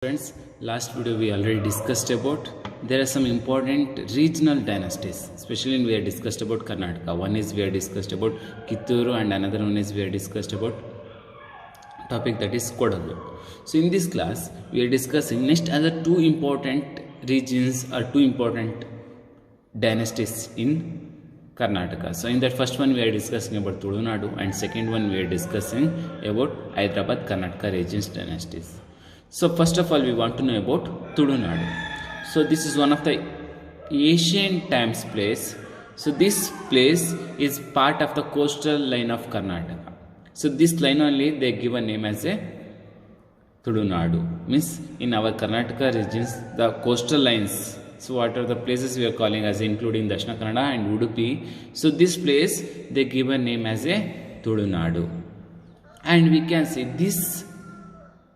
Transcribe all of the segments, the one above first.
Friends, last video we already discussed about there are some important regional dynasties, especially we have discussed about Karnataka. One is we have discussed about Kitturu and another one is we have discussed about topic that is Kodagu. So in this class we are discussing next other two important regions or two important dynasties in Karnataka. So in that first one we are discussing about Tulunadu and second one we are discussing about Hyderabad Karnataka regions dynasties. So first of all we want to know about Tulunadu. So this is one of the ancient times place. So this place is part of the coastal line of Karnataka. So this line only they give a name as a Tulunadu. Means in our Karnataka regions the coastal lines. So what are the places we are calling as including Dakshina Kannada and Udupi. So this place they give a name as a Tulunadu. And we can say this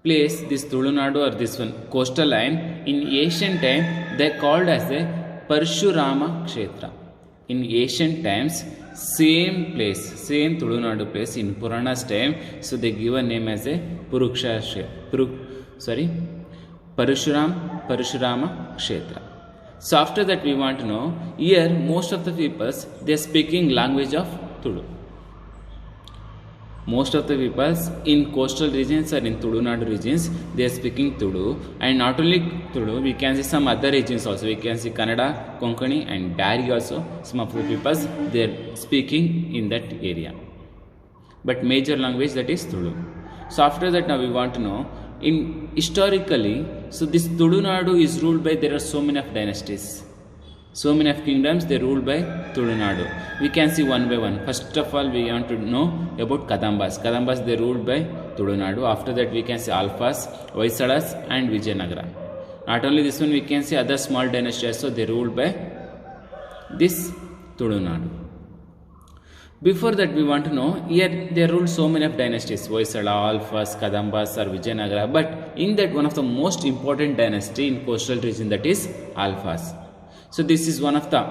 place, this Tulunadu or this one coastal line, in ancient time they called as a Parshurama Kshetra. In ancient times, same place, same Tulunadu place in Purana's time, so they give a name as a Parshurama Kshetra. So after that we want to know, here most of the peoples they are speaking language of Tulu. Most of the peoples in coastal regions or in Tulunadu regions they are speaking Tulu, and not only Tulu, we can see some other regions also. We can see Kannada, Konkani and Dari also. Some of the peoples they are speaking in that area. But major language that is Tulu. So after that now we want to know, in historically, so this Tulunadu is ruled by, there are so many of dynasties. So many of kingdoms they ruled by Tulunadu. We can see one by one. First of all we want to know about Kadambas. Kadambas they ruled by Tulunadu. After that we can see Alphas, Hoysalas and Vijayanagara. Not only this one, we can see other small dynasties also they ruled by this Tulunadu. Before that we want to know, here they ruled so many of dynasties, Hoysala, Alphas, Kadambas or Vijayanagara. But in that one of the most important dynasty in coastal region, that is Alphas. So this is one of the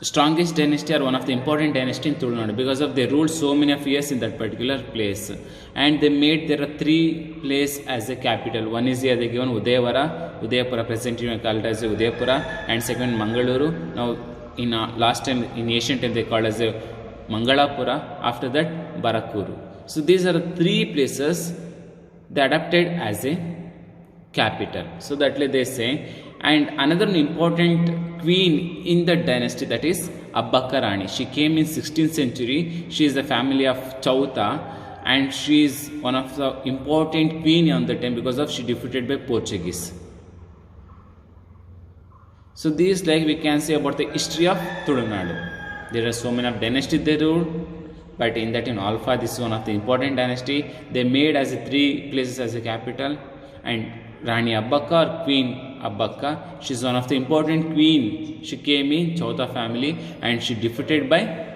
strongest dynasty or one of the important dynasty in Tulunadu, because of they ruled so many of years in that particular place, and they made there are three places as a capital. One is here they given Udayapura presently called as Udayapura, and second Mangaluru. Now in last time in ancient time they called as a Mangalapura. After that Barakuru. So these are three places they adapted as a capital. So that they say. And another important queen in the dynasty, that is Abbakka Rani. She came in 16th century. She is the family of Chauta, and she is one of the important queen on the time because of she defeated by Portuguese. So these like we can say about the history of Tulunadu. There are so many of dynasties they ruled, but in that in Alpha this is one of the important dynasty. They made as a three places as a capital, and Rani Abbakka or Queen Abbakka, she is one of the important queen. She came in Chauta family and she defeated by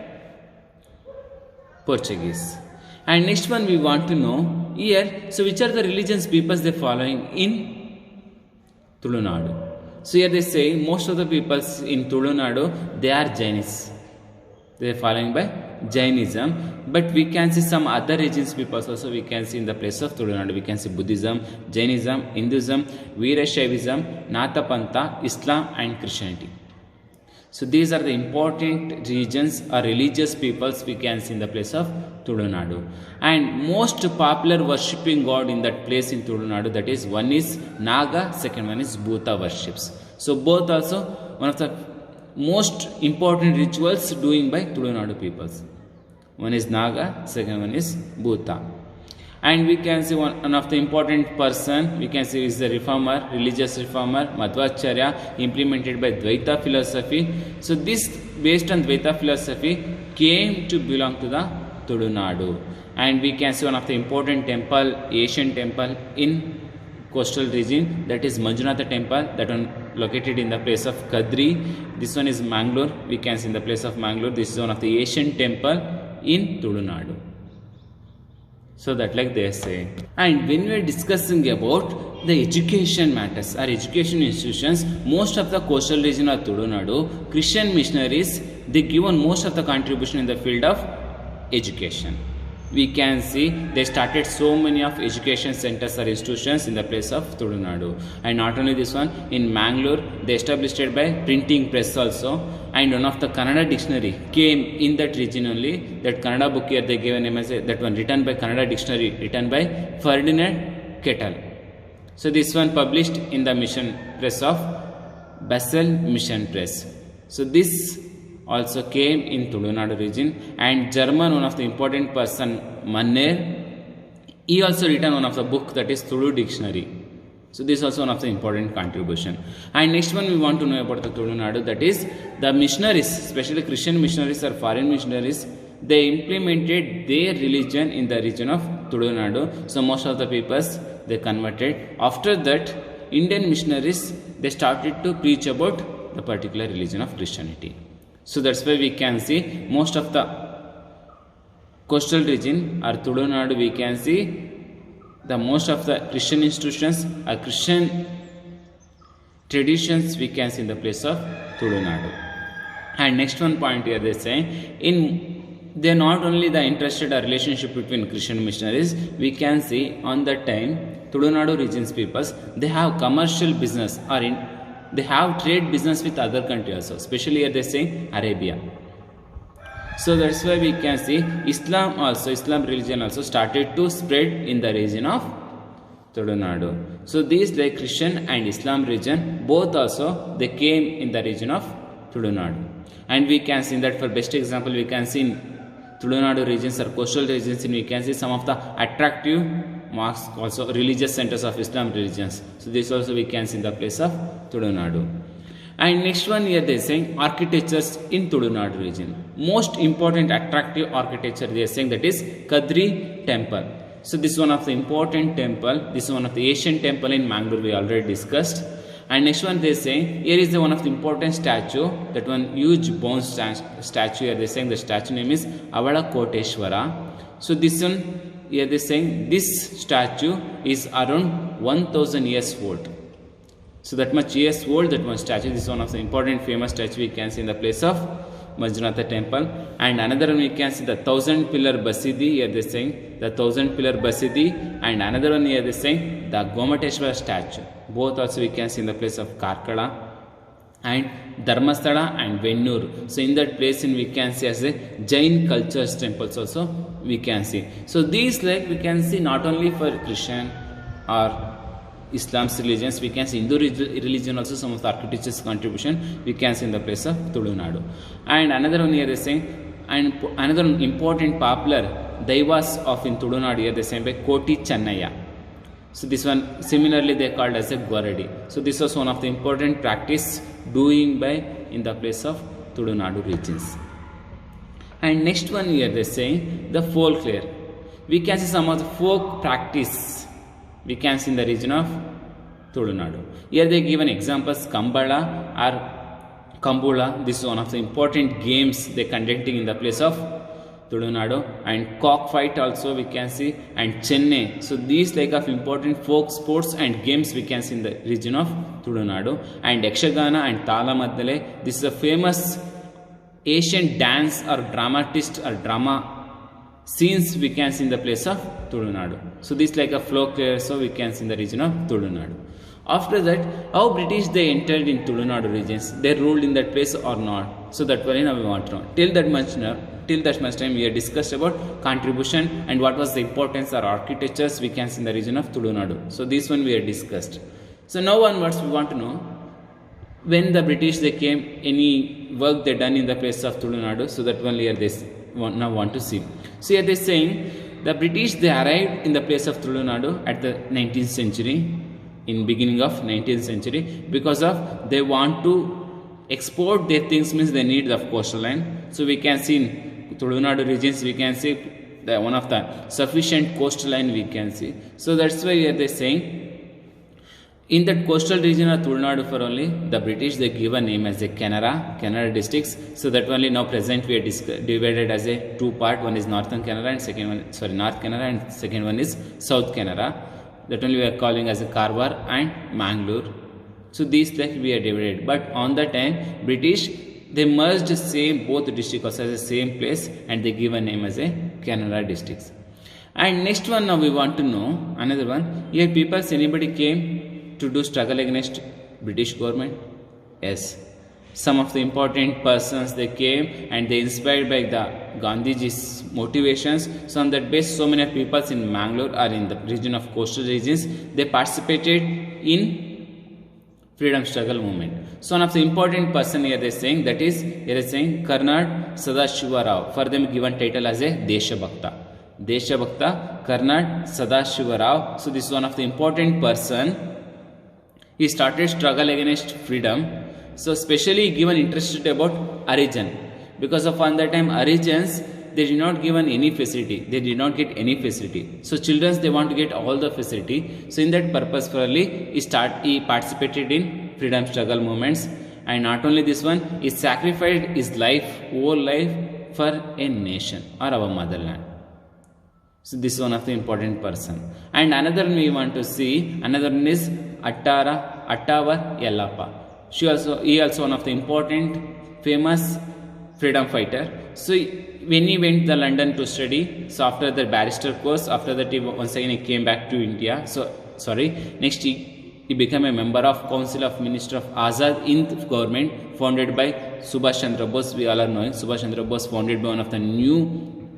Portuguese. And next one we want to know here, so which are the religions peoples they following in Tulunadu. So here they say most of the peoples in Tulunadu they are Jainis. They are following by Jainism, but we can see some other regions peoples also we can see in the place of Tulunadu. We can see Buddhism, Jainism, Hinduism, Veerashaivism, Nathapantha, Islam and Christianity. So these are the important regions or religious peoples we can see in the place of Tulunadu. And most popular worshipping god in that place in Tulunadu, that is one is Naga, second one is Bhuta worships. So both also one of the most important rituals doing by Tulunadu peoples. One is Naga, second one is Bhuta. And we can see one of the important person we can see is the reformer, religious reformer Madhvacharya, implemented by Dvaita philosophy. So this based on Dvaita philosophy came to belong to the Tulunadu. And we can see one of the important temple, Asian temple in coastal region, that is Manjunatha temple, that one located in the place of Kadri. This one is Mangalore, we can see in the place of Mangalore. This is one of the Asian temple in Tulunadu. So that like they say. And when we are discussing about the education matters or education institutions, most of the coastal region of Tulunadu, Christian missionaries, they given most of the contribution in the field of education. we can see they started so many of education centers or institutions in the place of Tulunadu. And not only this one, in Mangalore they established it by printing press also, and one of the Kannada dictionary came in that region only. That Kannada book here they gave a name as that one written by Kannada dictionary written by Ferdinand Kettle. So this one published in the mission press of Basel Mission Press. So this also came in Tulunadu region. And German, one of the important person, Manner, he also written one of the book that is Tulu Dictionary. So this is also one of the important contribution. And next one we want to know about the Tulunadu, that is the missionaries, especially Christian missionaries or foreign missionaries, they implemented their religion in the region of Tulunadu. So most of the peoples they converted. After that, Indian missionaries they started to preach about the particular religion of Christianity. So that's why we can see most of the coastal region or Tulunadu, we can see the most of the Christian institutions or Christian traditions we can see in the place of Tulunadu. And next one point here they say, they not only the interested a relationship between Christian missionaries, we can see on that time Tulunadu regions peoples, they have commercial business or they have trade business with other countries also, especially here they say Arabia. So that's why we can see Islam religion also started to spread in the region of Tulunadu. So these like Christian and Islam region both also they came in the region of Tulunadu. And we can see that for best example we can see in Tulunadu regions or coastal regions, we can see some of the attractive mosques, also religious centers of Islam religions. So this also we can see in the place of Tulunadu. And next one here they are saying architectures in Tulunadu region. Most important attractive architecture they are saying, that is Kadri temple. So this is one of the important temple. This is one of the ancient temple in Mangalore we already discussed. And next one they are saying, here is the one of the important statue, that one huge bone statue here they are saying the statue name is Avala Koteshwara. So this one here they are saying this statue is around 1000 years old. So that much years old, that one statue. This is one of the important famous statue we can see in the place of Manjunatha temple. And another one we can see the 1000 pillar Basidi, here they are saying the 1000 pillar Basidi, and another one here they are saying the Gomateshwara statue. Both also we can see in the place of Karkala and Dharmasthala and Vennur. So in that place we can see as a Jain cultures temples also we can see. So these like we can see not only for Christian or Islam's religions, we can see Hindu religion also some of the architecture's contribution we can see in the place of Tulunadu. And another one here they saying, and another important popular Daivas of in Tulunadu here they saying by Koti Channaya. So this one similarly they called as a Gwaradi. So this was one of the important practice doing by in the place of Tulunadu regions. And next one here they saying the folklore. We can see some of the folk practice we can see in the region of Tulunadu. Here they given examples Kambala or Kambula. This is one of the important games they conducting in the place of Tulunadu. And cockfight also we can see, and Chennai. So these like of important folk sports and games we can see in the region of Tulunadu. And Yakshagana and Talamaddale. This is a famous Asian dance or dramatist or drama scenes we can see in the place of Tulunadu. So this like a folklore so we can see in the region of Tulunadu. After that, how British they entered in Tulunadu regions, they ruled in that place or not. So that way now we want to know. Till that much time we have discussed about contribution and what was the importance or architectures we can see in the region of Tulunadu. So this one we have discussed. So now onwards we want to know when the British they came, any work they done in the place of Tulunadu. So that only here they now want to see. So here they saying the British they arrived in the place of Tulunadu at the 19th century, in beginning of 19th century, because of they want to export their things, means they need the coastal line. So we can see in Tulunadu regions we can see the one of the sufficient coastal line we can see. So that's why here they saying in that coastal region of Tulunadu for only the British they give a name as a Canara districts. So that only now present we are divided as a two part. One is Northern Canara and second one North Canara, and second one is South Canara. That only we are calling as a Karwar and Mangalore. So these like we are divided. But on the time British they merged same both districts as the same place and they give a name as a Canara districts. And next one, now we want to know another one. Here anybody came to do struggle against British government? Yes. Some of the important persons, they came and they inspired by the Gandhiji's motivations. So on that base, so many people in Mangalore or in the region of coastal regions, they participated in freedom struggle movement. So one of the important person here they saying, that is here is saying Karnad Sadashiva Rao. For them given title as a Deshabhakta. Deshabhakta Karnad Sadashiva Rao. So this is one of the important person. He started struggle against freedom. So specially given interested about Arijan, because of on that time Arijans, they did not given any facility. They did not get any facility. So children, they want to get all the facility. So in that purposefully he participated in freedom struggle movements. And not only this one, he sacrificed his life, whole life for a nation or our motherland. So this is one of the important person. And another one we want to see, another one is Attavar Yellappa. He also one of the important famous freedom fighter. So when he went to London to study, so after the barrister course, after that once again he came back to India. Next he became a member of Council of Minister of Azad Hind government founded by Subhash Chandra Bose. We all are knowing Subhash Chandra Bose founded by one of the new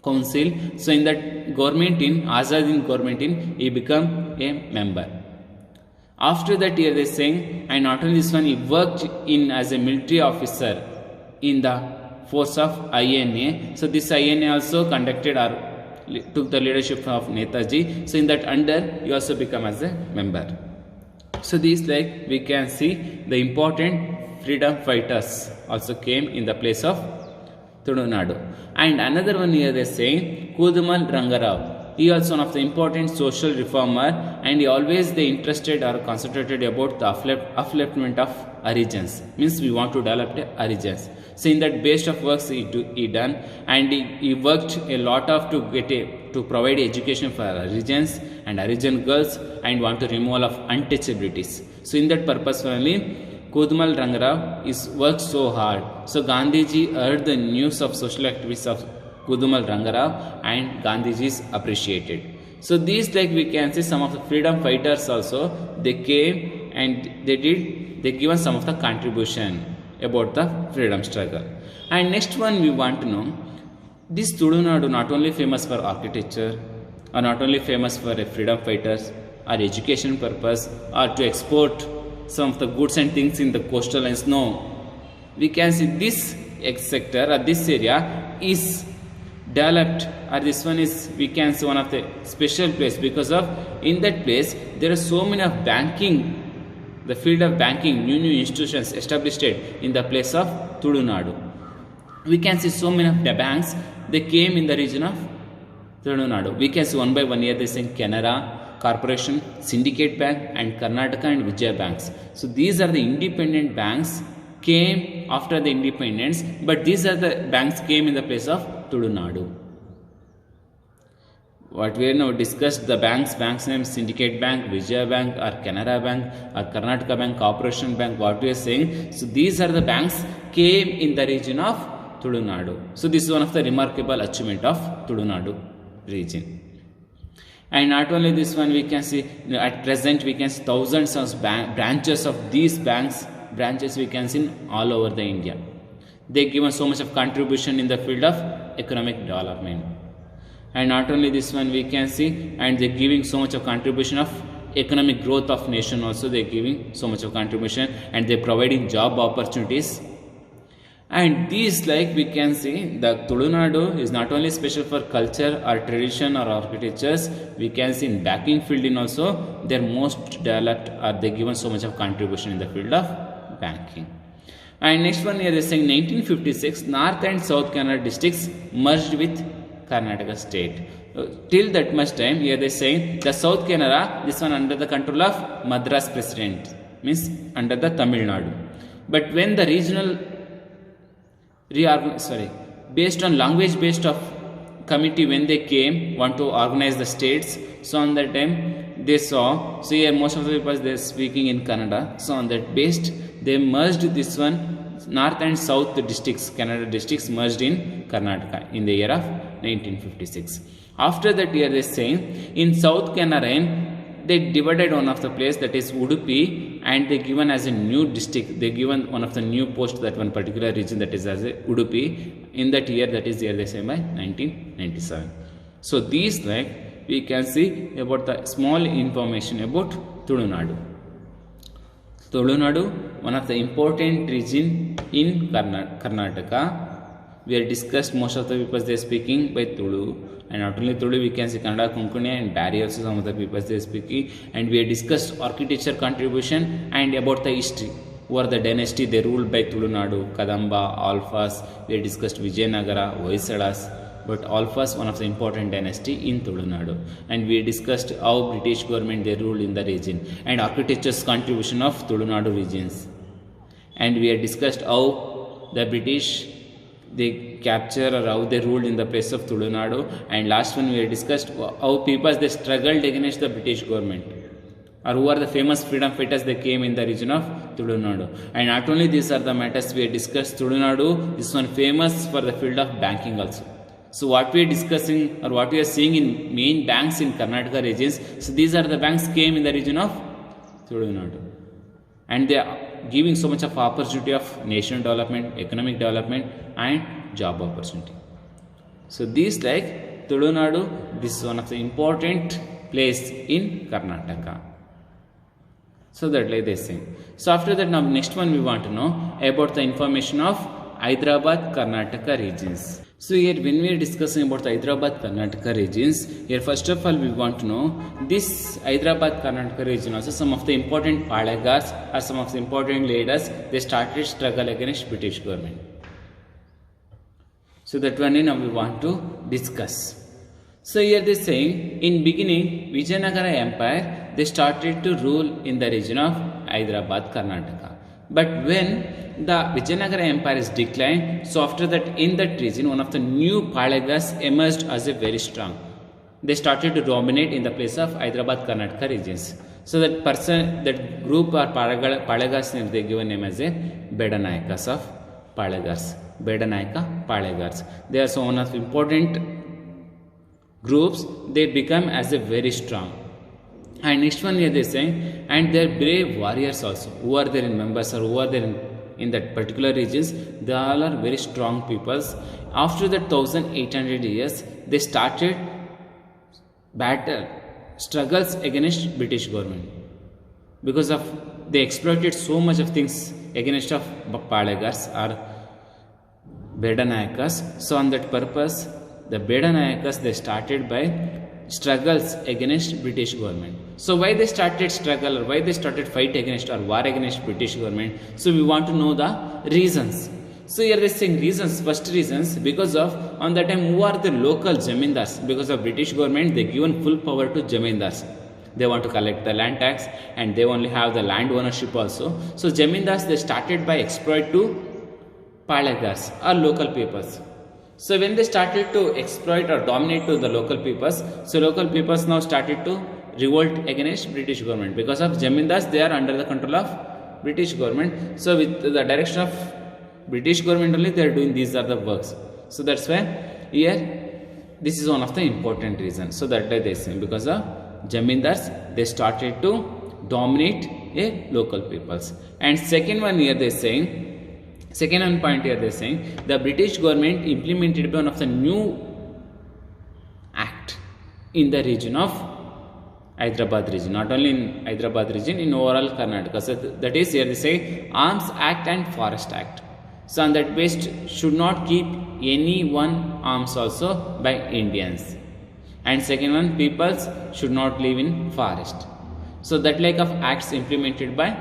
council. So in that government in Azad Hind government he became a member. After that year they saying, and not only this one, he worked in as a military officer in the force of INA. So this INA also conducted or took the leadership of Netaji. So in that under he also become as a member. So these like we can see the important freedom fighters also came in the place of Tulunadu. And another one here they saying Kudumal Rangarao. He also one of the important social reformer, and he always they interested or concentrated about the upliftment of Arijans. Means we want to develop the Arijans. So in that base of works he done, and he worked a lot of to provide education for Arijans and Arijan girls, and want to removal of untouchabilities. So in that purpose only Kudumal Rangarao is worked so hard. So Gandhiji heard the news of social activities of Kudumal Rangarao, and Gandhiji is appreciated. So these like we can see some of the freedom fighters also, they came and they given some of the contribution about the freedom struggle. And next one we want to know, this Tulunadu not only famous for architecture or not only famous for a freedom fighters or education purpose or to export some of the goods and things in the coastal lines. No, we can see this sector or this area is developed, or this one is we can see one of the special place, because of in that place there are so many of banking, the field of banking, new institutions established in the place of Tulunadu. We can see so many of the banks, they came in the region of Tulunadu. We can see one by one here they say Canara Corporation, Syndicate Bank, and Karnataka and Vijaya banks. So these are the independent banks came after the independence, but these are the banks came in the place of Tulunadu. What we have now discussed, the banks name Syndicate Bank, Vijaya Bank, or Canara Bank, or Karnataka Bank, Corporation Bank, what we are saying. So these are the banks came in the region of Tulunadu. So this is one of the remarkable achievement of Tulunadu region. And not only this one, we can see at present we can see thousands of branches of these branches we can see all over the India. They given so much of contribution in the field of economic development. And not only this one we can see, and they giving so much of contribution of economic growth of nation also, they giving so much of contribution, and they providing job opportunities. And these like we can see the Tulunadu is not only special for culture or tradition or architectures, we can see in banking field in also they are most developed, or they given so much of contribution in the field of banking. And next one here they saying 1956 North and South Kannada districts merged with Karnataka state. Till that much time here they saying the South Kannada, this one under the control of Madras president, means under the Tamil Nadu. But when the regional based on language based of committee, when they came want to organize the states, so on that time they saw, so here most of the people they are speaking in Kannada, so on that based they merged this one North and South districts, Kannada districts merged in Karnataka in the year of 1956. After that, here they saying in South Canara, they divided one of the place, that is Udupi, and they given as a new district. They given one of the new post, that one particular region, that is as a Udupi, in that year, that is here they say by 1997. So these, like, we can see about the small information about Tulunadu. Tulunadu, one of the important region in Karnataka. We have discussed most of the people they are speaking by Tulu, and not only Tulu, we can see Kannada, Konkani, and Dari also some of the people they are speaking. And we have discussed architecture contribution and about the history. Who are the dynasty they ruled by Tulunadu, Kadamba, Alphas. We have discussed Vijayanagara, Hoysalas. But Alphas, one of the important dynasty in Tulunadu. And we discussed how British government they ruled in the region and architecture's contribution of Tulunadu regions. And we have discussed how the British they capture or how they ruled in the place of Tulunadu. And last one we have discussed how people they struggled against the British government, or who are the famous freedom fighters they came in the region of Tulunadu. And not only these are the matters we have discussed. Tulunadu, this one famous for the field of banking also. So what we are discussing or what we are seeing in main banks in Karnataka regions, so these are the banks came in the region of Tulunadu, and they are giving so much of opportunity of national development, economic development, and job opportunity. So these like Tulunadu, this is one of the important place in Karnataka. So that like this thing. So after that, now next one we want to know about the information of Hyderabad Karnataka regions. So here when we are discussing about the Hyderabad Karnataka regions, here first of all we want to know this Hyderabad Karnataka region also some of the important Palagas or some of the important leaders they started struggle against British government. So that one now we want to discuss. So here they saying in beginning Vijayanagara Empire they started to rule in the region of Hyderabad Karnataka. But when the Vijayanagara Empire is declined, so after that in that region one of the new Palagas emerged as a very strong. They started to dominate in the place of Hyderabad Karnataka regions. So that group or Palagas they given name as a Bedanayakas of Palagas. Bedanayaka Palagas. They are so one of the important groups. They become as a very strong. And next one here they saying, and their brave warriors also, who are there in members or who are there in that particular regions, they all are very strong peoples. After the 1800 years, they started battle, struggles against British government. Because of, they exploited so much of things against of Palagas or Bedanayakas. So on that purpose, the Bedanayakas, they started by struggles against British government. So why they started struggle or why they started fight against or war against British government? So we want to know the reasons. So here they are saying reasons, first reasons, because of on that time who are the local Jamindars? Because of British government they given full power to Jamindars. They want to collect the land tax and they only have the land ownership also. So Jamindars they started by exploit to Palagas or local peoples. So when they started to exploit or dominate to the local peoples, so local peoples now started to revolt against British government. Because of Jamindars, they are under the control of British government. So with the direction of British government only, they are doing these are the works. So that's why here, this is one of the important reasons. So that they say because of Jamindars, they started to dominate a local peoples. And second one here they are saying, second one point here they are saying, the British government implemented one of the new act in the region of Hyderabad region, not only in Hyderabad region, in overall Karnataka. So that is here they say Arms Act and Forest Act. So on that based should not keep any one arms also by Indians. And second one, peoples should not live in forest. So that like of acts implemented by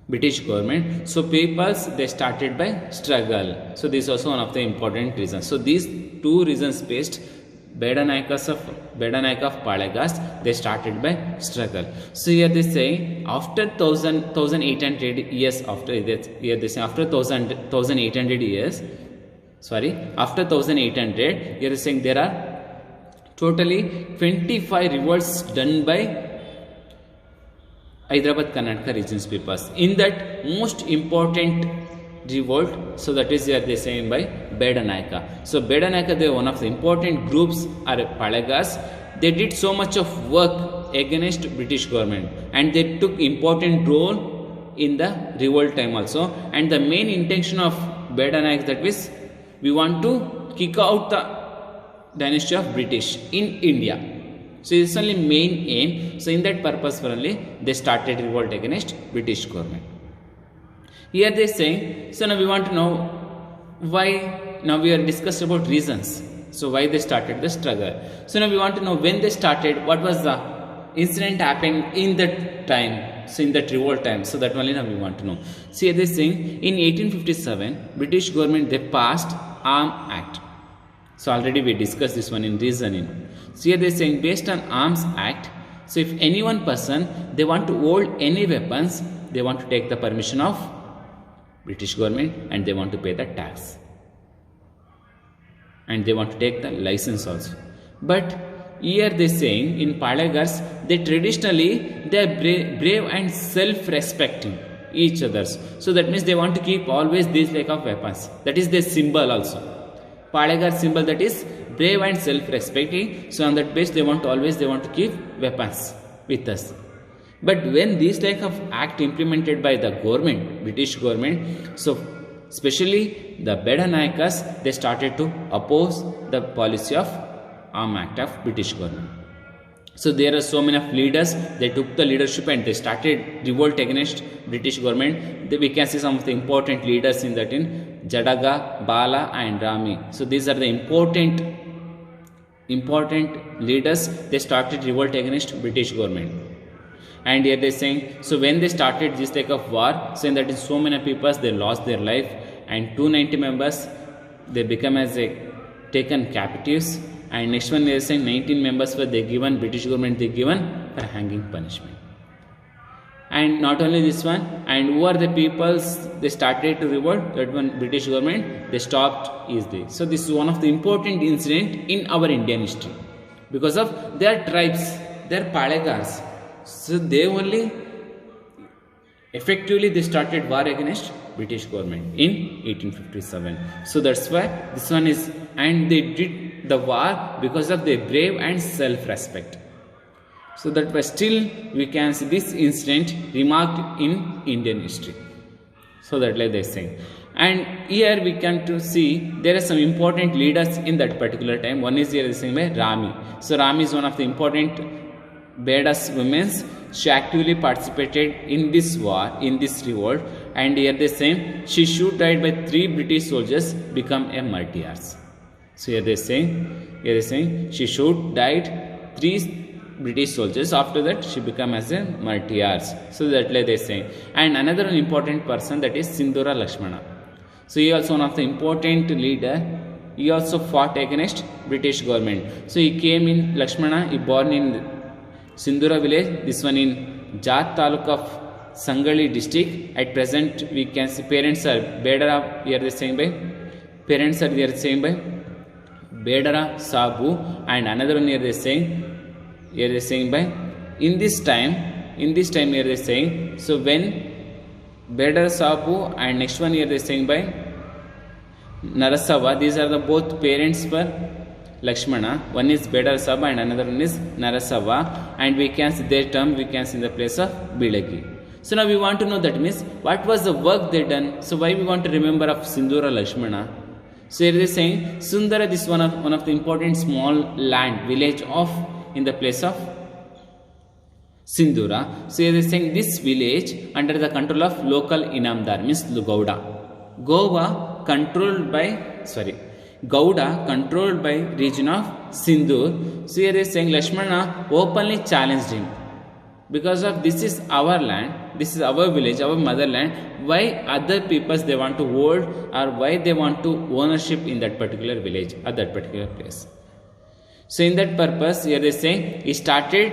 British government. So peoples they started by struggle. So this is also one of the important reasons. So these two reasons based Bedanayakas of Palagas, they started by struggle. So here they say after 1800 years after here they say after 1800 years, sorry, after 1800, here they saying there are totally 25 revolts done by Hyderabad Karnataka regions peoples. In that most important revolt, so that is here they saying by Beda Nayaka. So Beda Nayaka, they are one of the important groups are Palegas. They did so much of work against British government, and they took important role in the revolt time also. And the main intention of Beda Nayaka, that is, we want to kick out the dynasty of British in India. So this is only main aim. So in that purpose only they started revolt against British government. Here they saying, so now we want to know why. Now we are discussed about reasons. So why they started the struggle. So now we want to know when they started, what was the incident happened in that time. So in that revolt time. So that only now we want to know. See, they saying in 1857, British government they passed Arms Act. So already we discussed this one in reasoning. So here they are saying based on Arms Act, so if any one person they want to hold any weapons, they want to take the permission of British government and they want to pay the tax. And they want to take the license also. But here they are saying in Palegars, they traditionally they are brave and self-respecting each others. So that means they want to keep always these like of weapons. That is their symbol also. Palegar symbol, that is brave and self-respecting. So on that base they want to keep weapons with us. But when this type of act implemented by the government, British government, so especially the Beda Nayakas, they started to oppose the policy of Arms Act of British government. So there are so many of leaders, they took the leadership and they started revolt against British government. We can see some of the important leaders in that in Jadaga, Bala and Rami. So these are the important leaders. They started revolt against British government. And here they are saying, so when they started this type of war, saying that in so many people they lost their life and 290 members they become as a taken captives. And next one they are saying 19 members were they given, British government they given for hanging punishment. And not only this one, and who are the peoples they started to revolt, that one British government they stopped easily. So this is one of the important incident in our Indian history because of their tribes, their Palegars. So they only effectively they started war against British government in 1857. So that's why this one is, and they did the war because of their brave and self-respect. So that was still we can see this incident remarked in Indian history. So that like they say. And here we can to see there are some important leaders in that particular time. One is here the same way Rami. So Rami is one of the important Beda's women. She actively participated in this war, in this revolt, and here they say she should died by 3 British soldiers become a martyrs. So here they saying she should died 3 British soldiers. After that she become as a martyrs. So that like they say. And another important person, that is Sindhura Lakshmana. So he also one of the important leader. He also fought against British government. So he came in Lakshmana. He born in Sindhura village. This one in Jat Taluk of Sangali district. At present we can see parents are Bedara. Here the same by parents are here the same by Bedara Sabu, and another one here they saying. Here they saying by in this time here they saying, so when Bedar Sabu and next one here they saying by Narasava, these are the both parents for Lakshmana. One is Bedar Sabu and another one is Narasava, and we can see their term we can see in the place of Bilagi. So now we want to know that means what was the work they done. So why we want to remember of Sindhura Lakshmana. So here they saying Sundara, this one of the important small land village of in the place of Sindhura. So they are saying this village under the control of local Inamdar, means Gowda. Gowda controlled by region of Sindhur. So here they are saying Lakshmana openly challenged him. Because of this is our land, this is our village, our motherland, why other peoples they want to hold or why they want to ownership in that particular village or that particular place. So in that purpose, here they say he started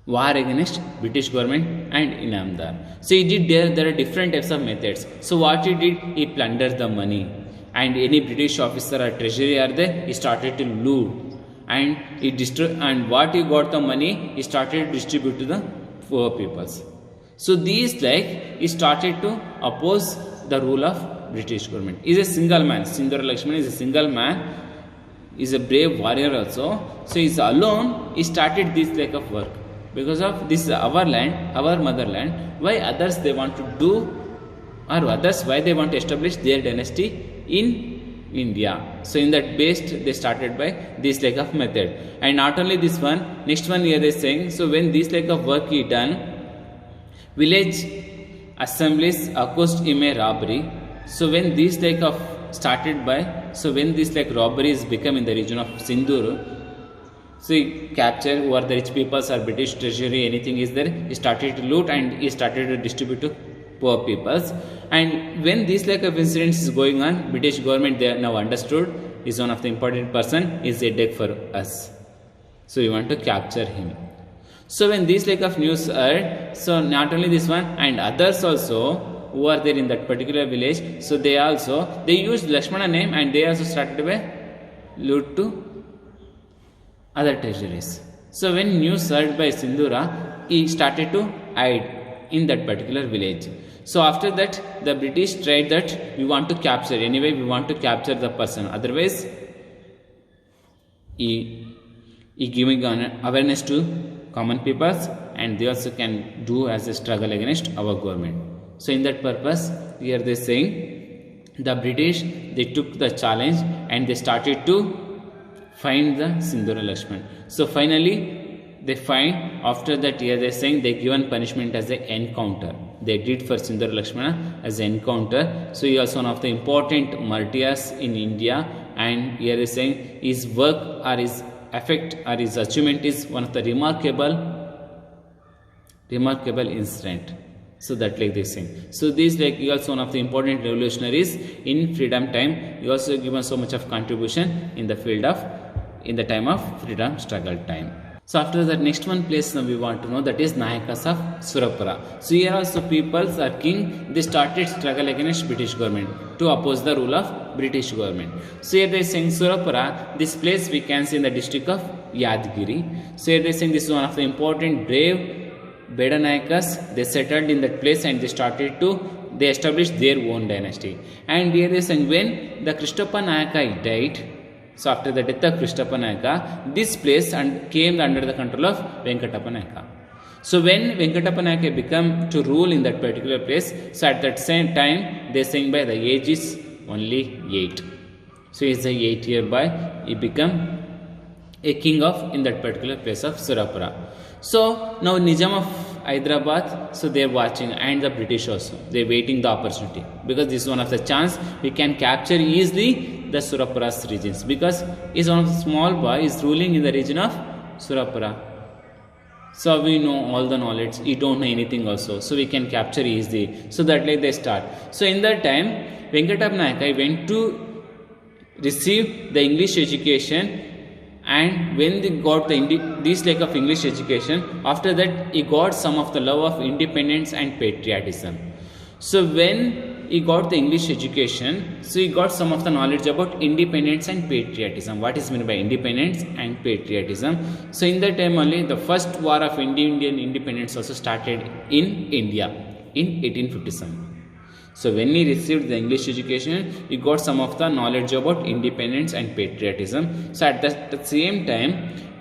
war against British government and Inamdar. So he did there are different types of methods. So what he did, he plundered the money, and any British officer or treasury are there, he started to loot, and he destroyed, and what he got the money, he started to distribute to the poor peoples. So these he started to oppose the rule of British government. He is a single man. Sindhura Lakshman is a single man. He is a brave warrior also. So he is alone. He started this like of work because of this is our land, our motherland. Why others they want to do, or others why they want to establish their dynasty in India. So in that based they started by this like of method. And not only this one, next one here they are saying, so when this like of work is done, village assemblies accused him a robbery. So when this like of started by, so when this like robbery is become in the region of Sindhur, so he captured who are the rich peoples or British treasury, anything is there, he started to loot and he started to distribute to poor peoples. And when this like of incidents is going on, British government they are now understood is one of the important person, is a deck for us. So we want to capture him. So when this like of news heard, so not only this one and others also who are there in that particular village, so they used Lakshmana name and they also started by loot to other treasuries. So when news heard by Sindhura, he started to hide in that particular village. So after that, the British tried that we want to capture, anyway we want to capture the person, otherwise he giving awareness to common peoples and they also can do as a struggle against our government. So in that purpose, here they saying the British they took the challenge and they started to find the Sindhura Lakshman. So finally they find, after that here they are saying they given punishment as an encounter. They did for Sindhura Lakshmana as an encounter. So he was one of the important martyrs in India, and here they are saying his work or his effect or his achievement is one of the remarkable incident. So that like they saying. So this like he also one of the important revolutionaries in freedom time. He also given so much of contribution in the field of, in the time of freedom struggle time. So after that, next one place now we want to know, that is Nayakas of Surapura. So here also peoples or king, they started struggle against British government to oppose the rule of British government. So here they are saying Surapura, this place we can see in the district of Yadgiri. So here they are saying this is one of the important brave Beda Nayakas. They settled in that place and they established their own dynasty. And here they are saying when the Krishnappa Nayaka died, so after the death of Krishnappa Nayaka, this place came under the control of Venkatappa Nayaka. So when Venkatappa Nayaka became to rule in that particular place, so at that same time they saying by the age is only 8. So he is the 8-year boy, he became a king of in that particular place of Surapura. So now Nizam of Hyderabad, so they are watching, and the British also, they are waiting the opportunity, because this is one of the chance we can capture easily the Surapura's regions, because he is one of the small boy is ruling in the region of Surapura. So we know all the knowledge, he don't know anything also, so we can capture easily. So that like they start. So in that time, Venkatappa Nayaka went to receive the English education, and when they got this like of English education, after that he got some of the love of independence and patriotism. So when he got the English education, so he got some of the knowledge about independence and patriotism. What is meant by independence and patriotism? So in that time only the first war of Indian independence also started in India in 1857. So when he received the English education, he got some of the knowledge about independence and patriotism. So at the same time,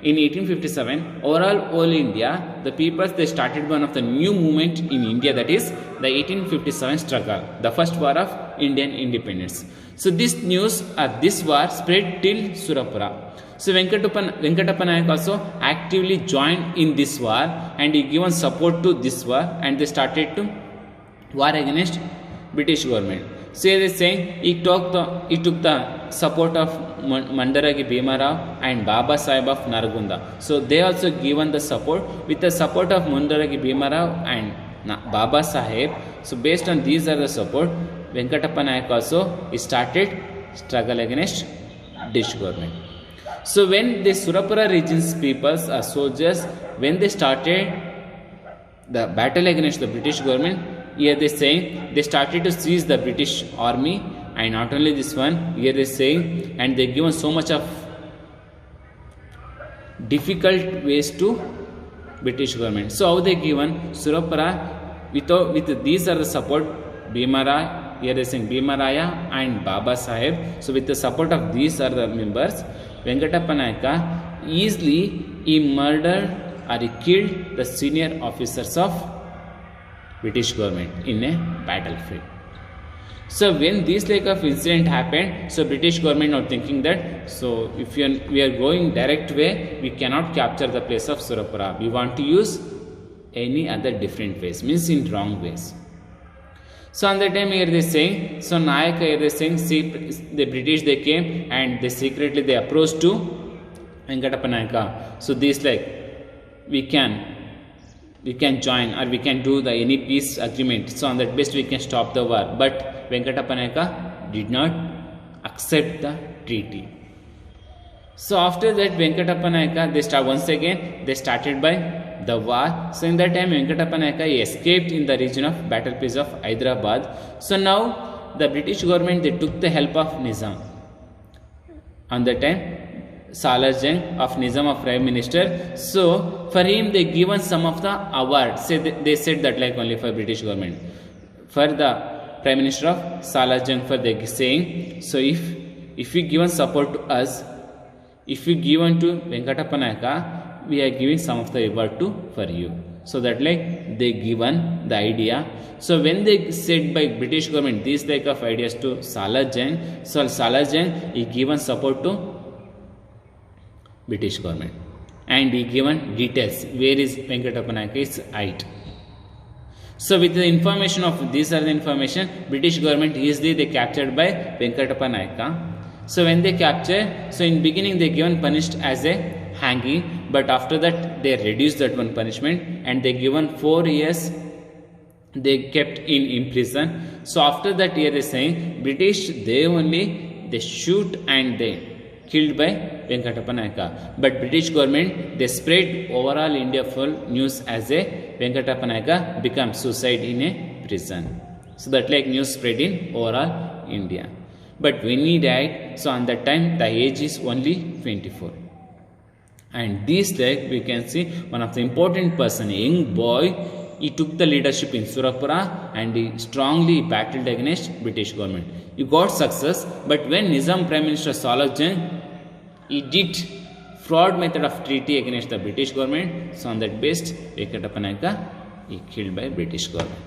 in 1857, overall all India, the peoples they started one of the new movement in India, that is the 1857 struggle, the first war of Indian independence. So this news or this war spread till Surapura. So Venkatappa Nayaka also actively joined in this war, and he given support to this war, and they started to war against British government. So they are saying he took the support of Mandaragi Bhimarao and Baba Saheb of Nargunda. So they also given the support. With the support of Mandaragi Bhimarao and Baba Saheb, so based on these are the support, Venkatappa Nayaka also started struggle against British government. So when the Surapura region's peoples or soldiers, when they started the battle against the British government, here they saying they started to seize the British army, and not only this one, here they saying, and they given so much of difficult ways to British government. So how they given Surapura with these are the support Bhimara here they saying Bhimaraya and Baba Sahib. So with the support of these are the members, Venkatappa Nayaka easily he murdered or he killed the senior officers of British government in a battlefield. So when this like of incident happened, so British government now thinking that, so if we are going direct way, we cannot capture the place of Surapura. We want to use any other different ways, means in wrong ways. So on that time here they saying, so Nayaka here they saying, see, the British they came and they secretly they approached to Venkatappa Nayaka. So this like we can join or we can do the any peace agreement. So on that basis we can stop the war. But Venkatappa Nayaka did not accept the treaty. So after that Venkatappa Nayaka they started by the war. So in that time Venkatappa Nayaka escaped in the region of battlefield of Hyderabad. So now the British government they took the help of Nizam. On that time Salar Jung of Nizam of Prime Minister. So for him they given some of the award. They said that like only for British government. For the Prime Minister of Salar Jung for they saying, so if you given support to us, if you given to Venkatappa Nayaka, we are giving some of the award to for you. So that like they given the idea. So when they said by British government these like of ideas to Salar Jung, so Salar Jung he given support to British government and he given details where is Venkatappa Nayaka's height. So with the information of these are the information, British government easily they captured by Venkatappa Nayaka. So when they capture, so in beginning they given punished as a hanging, but after that they reduced that one punishment and they given 4 years they kept in prison. So after that here they saying British they shoot and they killed by Venkatappa Nayaka. But British government they spread overall India full news as a Venkatappa Nayaka become suicide in a prison. So that like news spread in overall India. But when he died, so on that time the age is only 24. And this like we can see one of the important person, a young boy, he took the leadership in Surapura and he strongly battled against British government. He got success, but when Nizam Prime Minister Salar Jung, he did fraud method of treaty against the British government. So on that basis, Venkatappa Nayaka he killed by British government.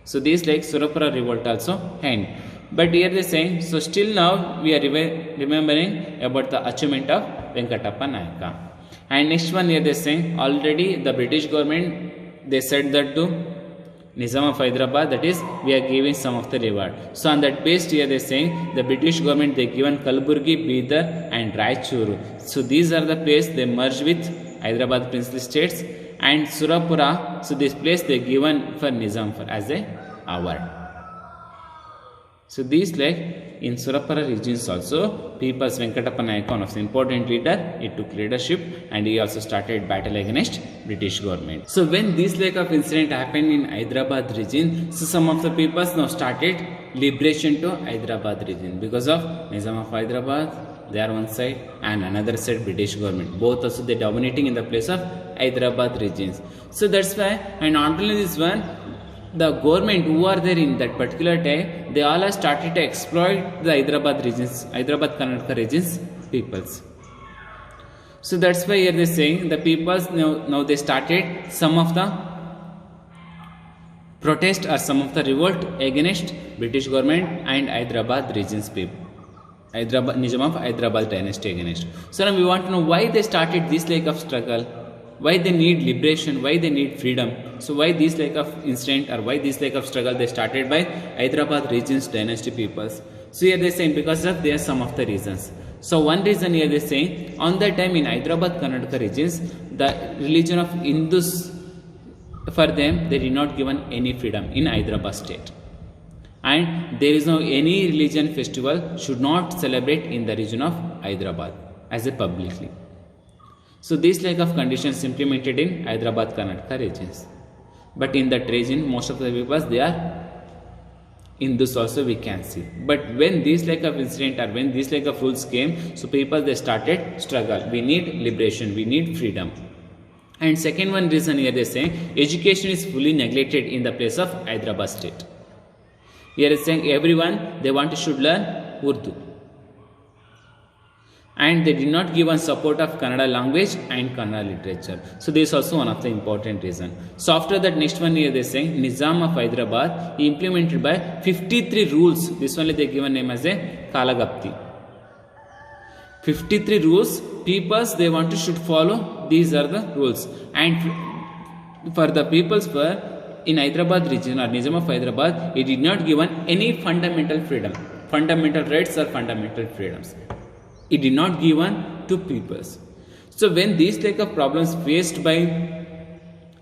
So this like Surapura revolt also end. But here they saying, so still now we are remembering about the achievement of Venkatappa Nayaka. And next one here they saying, already the British government they said that to Nizam of Hyderabad, that is we are giving some of the reward. So on that basis here they saying the British government they given Kalburgi, Bidar and Raichuru. So these are the place they merged with Hyderabad princely states and Surapura. So this place they given for Nizam for as a award. So these like in Surapura regions also, people's Venkatappa Nayaka, one of the important leader, he took leadership and he also started battle against British government. So when this like of incident happened in Hyderabad region, so some of the peoples now started liberation to Hyderabad region because of Nizam of Hyderabad, they are one side and another side British government. Both also they dominating in the place of Hyderabad regions. So that's why, and not only this one, the government who are there in that particular time, they all have started to exploit the Hyderabad regions, Hyderabad Karnataka regions peoples. So that's why here they saying the peoples now they started some of the protest or some of the revolt against British government and Hyderabad regions people. Hyderabad Nizam of Hyderabad dynasty against. So now we want to know why they started this like of struggle, why they need liberation, why they need freedom. So why this like of incident or why this like of struggle they started by Hyderabad regions dynasty peoples. So here they saying because of there are some of the reasons. So one reason here they saying on that time in Hyderabad Karnataka regions, the religion of Hindus, for them they did not given any freedom in Hyderabad state. And there is no any religion festival should not celebrate in the region of Hyderabad as a publicly. So these like of conditions implemented in Hyderabad Karnataka regions. But in that region most of the people they are Hindus also we can see. But when these like of incident or when these like of rules came, so people they started struggle. We need liberation, we need freedom. And second one reason here they say education is fully neglected in the place of Hyderabad state. Here is saying everyone they want to should learn Urdu. And they did not give one support of Kannada language and Kannada literature. So this is also one of the important reason. So after that, next one here they saying Nizam of Hyderabad, he implemented by 53 rules. This only they given name as a Kalagapti. 53 rules, peoples they want to should follow. These are the rules. And for the peoples in Hyderabad region or Nizam of Hyderabad, he did not given any fundamental freedom, fundamental rights or fundamental freedoms. It did not given to peoples. So when these type of problems faced by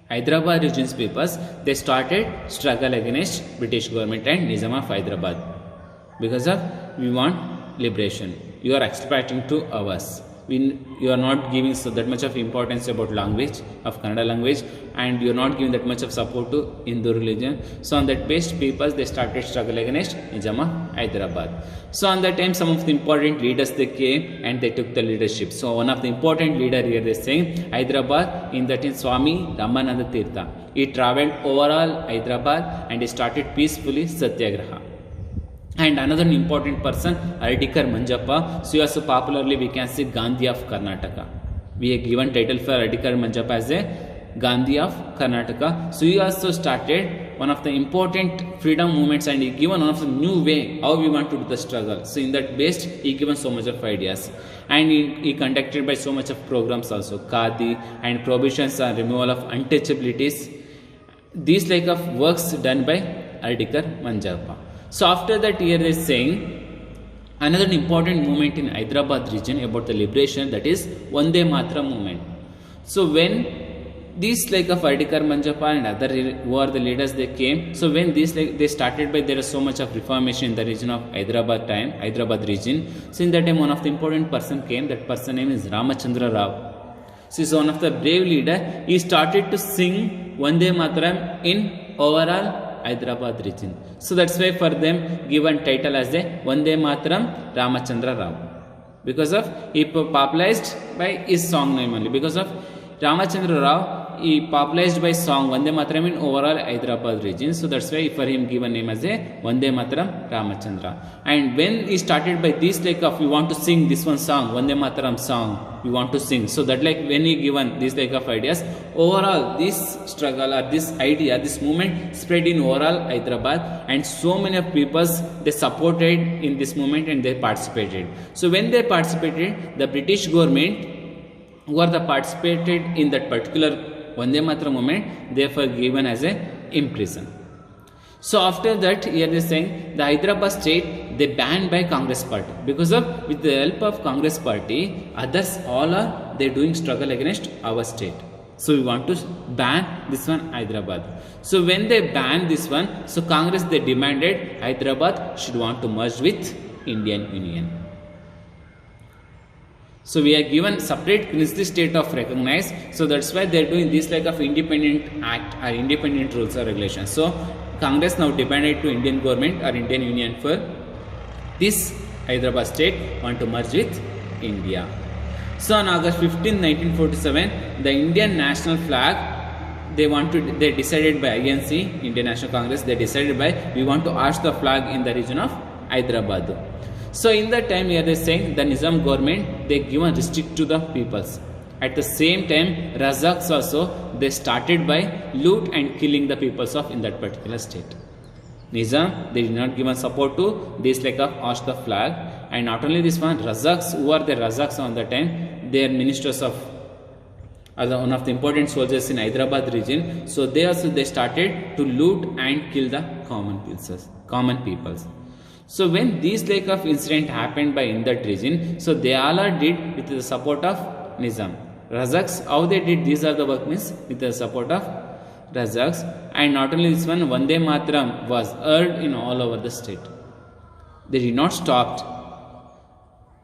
Hyderabad region's peoples, they started struggle against British government and Nizam of Hyderabad because of we want liberation. You are expecting to ours. You are not giving that much of importance about language of Kannada language, and you are not giving that much of support to Hindu religion. So on that based peoples they started struggle against Nizam of Hyderabad. So on that time some of the important leaders they came and they took the leadership. So one of the important leader here they saying Hyderabad, in that is Swami Ramananda Tirtha. He travelled overall Hyderabad and he started peacefully Satyagraha. And another important person, Ardikar Manjappa. So also popularly we can say Gandhi of Karnataka. We have given title for Ardikar Manjappa as a Gandhi of Karnataka. So he also started one of the important freedom movements and he given one of the new way how we want to do the struggle. So in that based he given so much of ideas. And he conducted by so much of programs also. Khadi and prohibitions and removal of untouchabilities. These like of works done by Ardikar Manjappa. So after that here they is saying another important movement in Hyderabad region about the liberation, that is Vande Mataram movement. So when these like of Ardikar Manjappa and other who are the leaders they came, so when these like they started by there is so much of reformation in the region of Hyderabad region. So in that time one of the important person came, that person name is Ramachandra Rao. So he is one of the brave leader. He started to sing Vande Mataram in overall Hyderabad region. So that's why for them given title as the Vande Mataram Ramachandra Rao. Because of he popularized by his song name only. Because of Ramachandra Rao, he popularized by song Vande Mataram in overall Hyderabad region. So that's why for him given name as a Vande Mataram Ramachandra. And when he started by this like of we want to sing this one song, Vande Mataram song, we want to sing. So that like when he given this like of ideas, overall this struggle or this idea, this movement spread in overall Hyderabad, and so many of people they supported in this movement and they participated. So when they participated, the British government who are the participated in that particular Vande Mataram movement, therefore given as a imprison. So after that here they are saying the Hyderabad state they banned by Congress party, because of with the help of Congress party others all are they doing struggle against our state. So we want to ban this one Hyderabad. So when they banned this one, so Congress they demanded Hyderabad should want to merge with Indian Union. So we are given separate princely state of recognized. So that's why they are doing this like of independent act or independent rules or regulations. So Congress now demanded to Indian government or Indian Union for this Hyderabad state want to merge with India. So on August 15, 1947, the Indian national flag they decided by INC, Indian National Congress, they decided by we want to hoist the flag in the region of Hyderabad. So in that time here they are saying the Nizam government they given restrict to the peoples. At the same time Razaks also they started by loot and killing the peoples of in that particular state. Nizam they did not given support to this like of hoist the flag, and not only this one, Razaks, who are the Razaks on that time, they are ministers of one of the important soldiers in Hyderabad region. So they also they started to loot and kill the common peoples. So when these like of incident happened by in that region, so they all are did with the support of Nizam. Razaks, how they did these are the work means with the support of Razaks. And not only this one, Vande Mataram was heard in all over the state. They did not stop.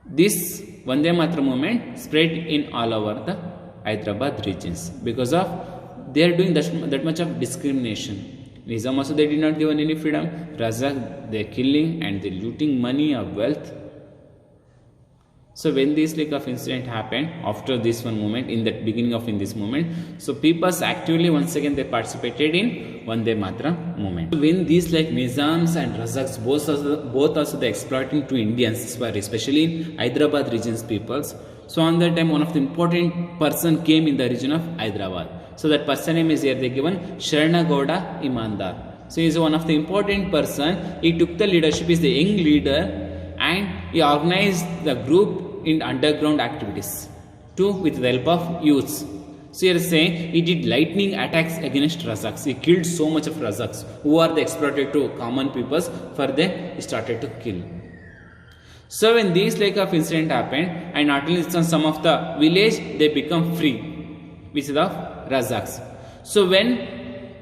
This Vande Mataram movement spread in all over the Hyderabad regions because of they are doing that much of discrimination. Nizam also they did not give any freedom. Razak they are killing and they looting money or wealth. So when this like of incident happened after this one moment, in that beginning of in this moment, so peoples actively once again they participated in Vande Mataram movement. So when these like Nizams and Razaks both also the exploiting to Indians, especially in Hyderabad regions peoples. So on that time one of the important person came in the region of Hyderabad. So that person name is here they given Sharanagowda Imandar. So he is one of the important person. He took the leadership, he is the young leader, and he organized the group in underground activities too with the help of youths. So here is saying he did lightning attacks against Razaks. He killed so much of Razaks who are the exploited to common peoples. For them he started to kill. So when these like of incident happened, and not only some of the village they become free, which is of Razaks. So when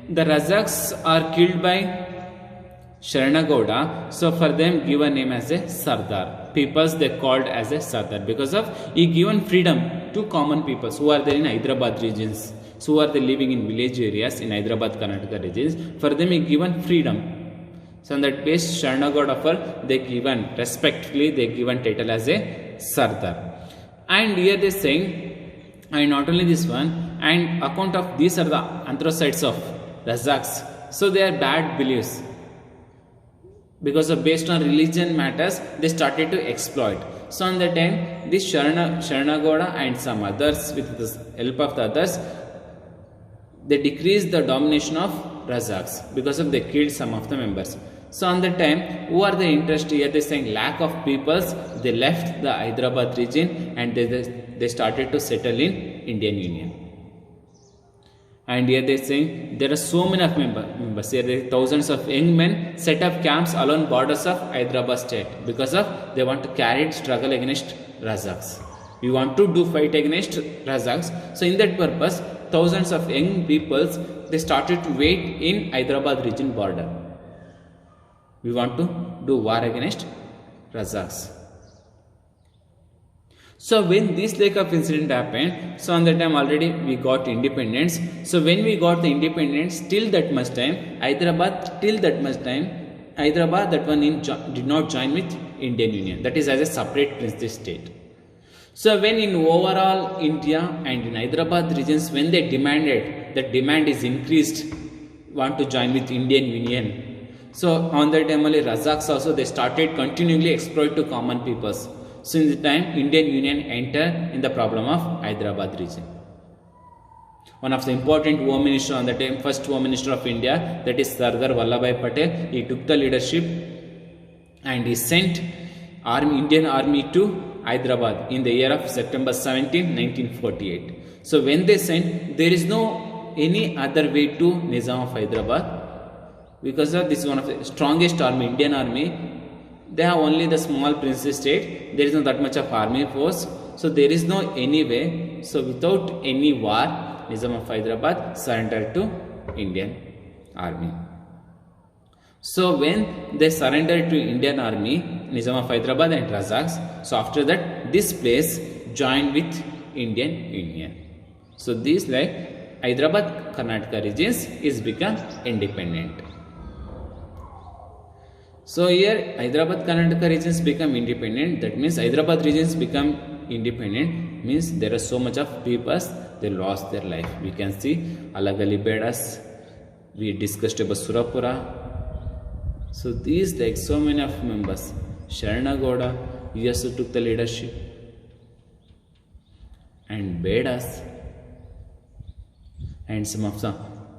the Razaks are killed by Sharanagowda, so for them given name as a Sardar. Peoples they called as a Sardar because of he given freedom to common peoples who are there in Hyderabad regions. So who are they living in village areas in Hyderabad Karnataka regions. For them he given freedom. So on that base Sharanagowda for they given respectfully they given title as a Sardar. And here they saying, and not only this one, and account of these are the anthracites of Razaks. So they are bad beliefs. Because of based on religion matters, they started to exploit. So on that time, this Sharanagowda and some others, with the help of the others, they decreased the domination of Razaks because of they killed some of the members. So on that time, who are the interest here? They saying lack of peoples. They left the Hyderabad region and they started to settle in Indian Union. And here they are saying there are so many of members. Here there are thousands of young men set up camps along borders of Hyderabad state because of they want to carry struggle against Razaks. We want to do fight against Razaks. So in that purpose, thousands of young peoples they started to wait in Hyderabad region border. We want to do war against Razaks. So when this like of incident happened, so on that time already we got independence. So when we got the independence, till that much time, Hyderabad that one did not join with Indian Union. That is as a separate princely state. So when in overall India and in Hyderabad regions, when they demanded, that demand is increased, want to join with Indian Union. So on that time only Razaks also they started continually exploit to common peoples. So in the time Indian Union entered in the problem of Hyderabad region. One of the important Home Minister on the time, first Home Minister of India, that is Sardar Vallabhbhai Patel, he took the leadership and he sent Indian Army to Hyderabad in the year of September 17, 1948. So when they sent, there is no any other way to Nizam of Hyderabad because of this is one of the strongest army, Indian Army. They have only the small princely state. There is not that much of army force. So there is no any way. So without any war, Nizam of Hyderabad surrendered to Indian Army. So when they surrendered to Indian Army, Nizam of Hyderabad and Razaks, so after that this place joined with Indian Union. So this like Hyderabad Karnataka regions is become independent. So here Hyderabad Karnataka regions become independent. That means Hyderabad regions become independent means there are so much of people they lost their life. We can see Alagali Bedas. We discussed about Surapura. So these like so many of members. Sharanagowda, he also took the leadership. And Bedas. And some of the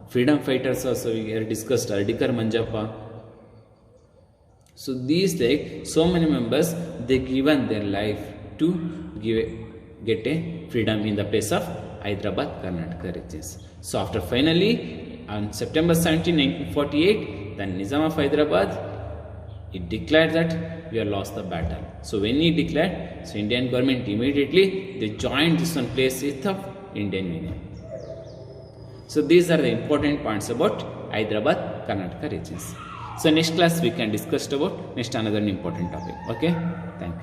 freedom fighters also we have discussed. Ardikar Manjappa. So these like so many members they given their life to get a freedom in the place of Hyderabad Karnataka regions. So after finally on September 17, 1948, the Nizam of Hyderabad he declared that we have lost the battle. So when he declared, so Indian government immediately they joined this one place with the Indian Union. So these are the important points about Hyderabad Karnataka regions. So next class we can discuss about next another important topic. Okay, thank you.